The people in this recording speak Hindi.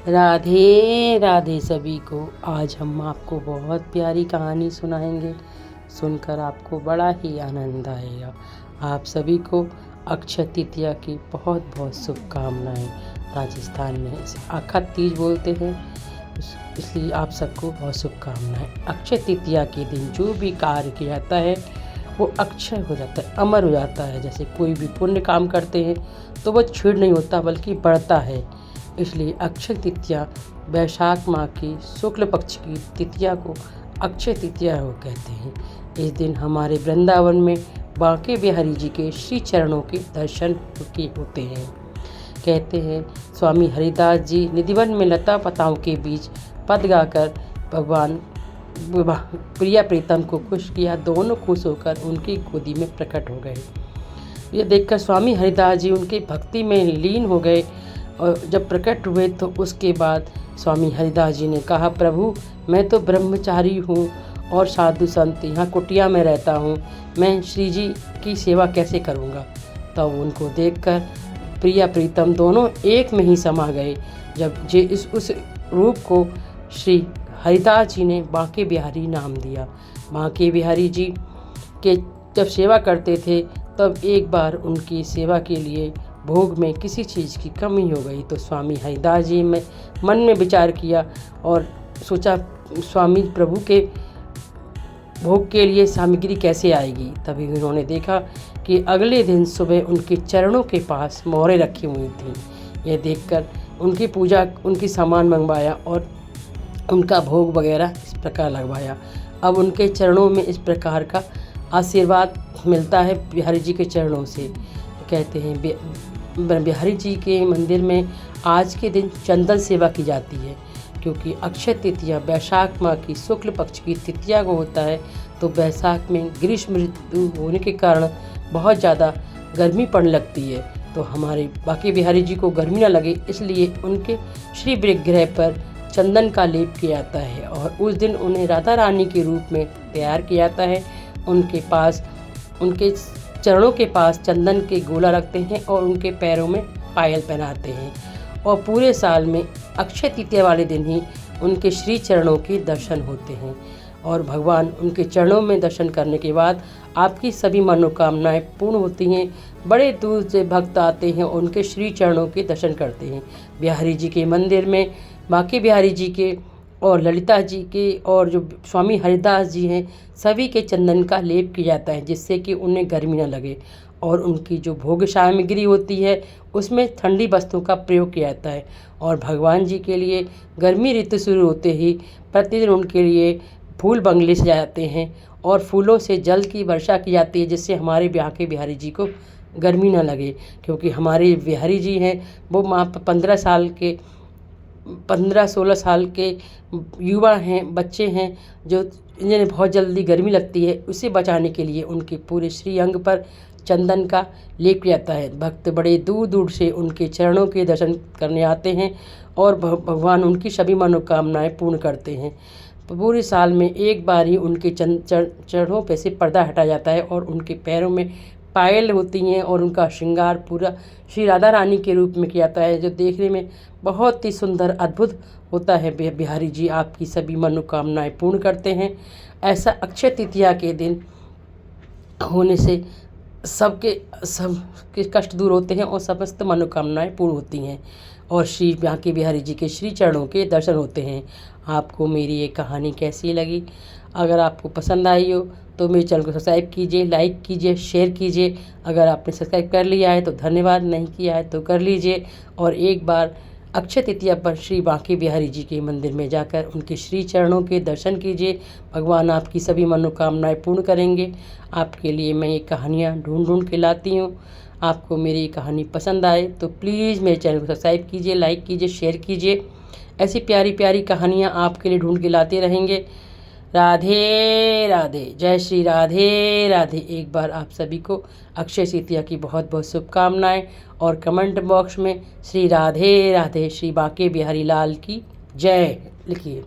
राधे राधे सभी को। आज हम आपको बहुत प्यारी कहानी सुनाएंगे। सुनकर आपको बड़ा ही आनंद आएगा। आप सभी को अक्षय तृतीया की बहुत बहुत शुभकामनाएं। राजस्थान में इसे अक्षय तीज बोलते हैं, इसलिए आप सबको बहुत शुभकामनाएं। अक्षय तृतीया के दिन जो भी कार्य किया जाता है वो अक्षय हो जाता है, अमर हो जाता है। जैसे कोई भी पुण्य काम करते हैं तो वो क्षीण नहीं होता बल्कि बढ़ता है। इसलिए अक्षय तृतीया वैशाख माह की शुक्ल पक्ष की तृतीया को अक्षय तृतीया हो कहते हैं। इस दिन हमारे वृंदावन में बांके बिहारी जी के श्री चरणों के दर्शन होते हैं। कहते हैं स्वामी हरिदास जी निधिवन में लता पताओं के बीच पद गाकर भगवान प्रिया प्रीतम को खुश किया। दोनों खुश होकर उनकी गोदी में प्रकट हो गए। ये देखकर स्वामी हरिदास जी उनकी भक्ति में लीन हो गए। और जब प्रकट हुए तो उसके बाद स्वामी हरिदास जी ने कहा, प्रभु मैं तो ब्रह्मचारी हूँ और साधु संत यहाँ कुटिया में रहता हूँ, मैं श्री जी की सेवा कैसे करूँगा। तब उनको देखकर प्रिया प्रीतम दोनों एक में ही समा गए। जब जे उस रूप को श्री हरिदास जी ने बांके बिहारी नाम दिया। बांके बिहारी जी के जब सेवा करते थे तब एक बार उनकी सेवा के लिए भोग में किसी चीज़ की कमी हो गई तो स्वामी हरिदास जी में मन में विचार किया और सोचा स्वामी प्रभु के भोग के लिए सामग्री कैसे आएगी। तभी उन्होंने देखा कि अगले दिन सुबह उनके चरणों के पास मोहरें रखी हुई थी। यह देखकर उनकी पूजा उनकी सामान मंगवाया और उनका भोग वगैरह इस प्रकार लगवाया। अब उनके चरणों में इस प्रकार का आशीर्वाद मिलता है बिहारी जी के चरणों से। कहते हैं बिहारी जी के मंदिर में आज के दिन चंदन सेवा की जाती है, क्योंकि अक्षय तृतीया वैशाख माह की शुक्ल पक्ष की तृतीया को होता है। तो वैशाख में ग्रीष्म ऋतु होने के कारण बहुत ज़्यादा गर्मी पड़ने लगती है। तो हमारे बांके बिहारी जी को गर्मी न लगे इसलिए उनके श्री विग्रह पर चंदन का लेप किया जाता है और उस दिन उन्हें राधा रानी के रूप में तैयार किया जाता है। उनके पास उनके चरणों के पास चंदन के गोला रखते हैं और उनके पैरों में पायल पहनाते हैं। और पूरे साल में अक्षय तृतीया वाले दिन ही उनके श्री चरणों के दर्शन होते हैं। और भगवान उनके चरणों में दर्शन करने के बाद आपकी सभी मनोकामनाएं पूर्ण होती हैं। बड़े दूर से भक्त आते हैं और उनके श्री चरणों के दर्शन करते हैं। बिहारी जी के मंदिर में बांके बिहारी जी के और ललिता जी के और जो स्वामी हरिदास जी हैं सभी के चंदन का लेप किया जाता है, जिससे कि उन्हें गर्मी न लगे। और उनकी जो भोग सामग्री होती है उसमें ठंडी वस्तुओं का प्रयोग किया जाता है। और भगवान जी के लिए गर्मी ऋतु शुरू होते ही प्रतिदिन उनके लिए फूल बंगले सजाए जाते हैं और फूलों से जल की वर्षा की जाती है, जिससे हमारे बांके बिहारी जी को गर्मी न लगे। क्योंकि हमारे बिहारी जी हैं वो 15-16 साल के युवा हैं, बच्चे हैं, जो जिन्हें बहुत जल्दी गर्मी लगती है। उसे बचाने के लिए उनके पूरे श्री अंग पर चंदन का लेप किया जाता है। भक्त बड़े दूर दूर से उनके चरणों के दर्शन करने आते हैं और भगवान उनकी सभी मनोकामनाएं पूर्ण करते हैं। पूरे साल में एक बार ही उनके चरणों पे से पर्दा हटाया जाता है और उनके पैरों में पायल होती हैं और उनका श्रृंगार पूरा श्री राधा रानी के रूप में किया जाता है, जो देखने में बहुत ही सुंदर अद्भुत होता है। बिहारी जी आपकी सभी मनोकामनाएं पूर्ण करते हैं। ऐसा अक्षय तृतीया के दिन होने से सबके कष्ट दूर होते हैं और समस्त मनोकामनाएं पूर्ण होती हैं और श्री बांके बिहारी जी के श्री चरणों के दर्शन होते हैं। आपको मेरी ये कहानी कैसी लगी? अगर आपको पसंद आई हो तो मेरे चैनल को सब्सक्राइब कीजिए, लाइक कीजिए, शेयर कीजिए। अगर आपने सब्सक्राइब कर लिया है तो धन्यवाद, नहीं किया है तो कर लीजिए। और एक बार अक्षय तृतीया पर श्री बांके बिहारी जी के मंदिर में जाकर उनके श्री चरणों के दर्शन कीजिए। भगवान आपकी सभी मनोकामनाएं पूर्ण करेंगे। आपके लिए मैं ये कहानियाँ ढूंढ के लाती हूँ। आपको मेरी कहानी पसंद आए तो प्लीज़ मेरे चैनल को सब्सक्राइब कीजिए, लाइक कीजिए, शेयर कीजिए। ऐसी प्यारी प्यारी कहानियाँ आपके लिए ढूंढ के लाते रहेंगे। राधे राधे, जय श्री राधे राधे। एक बार आप सभी को अक्षय तृतीया की बहुत बहुत शुभकामनाएं और कमेंट बॉक्स में श्री राधे राधे, श्री बांके बिहारी लाल की जय लिखिए।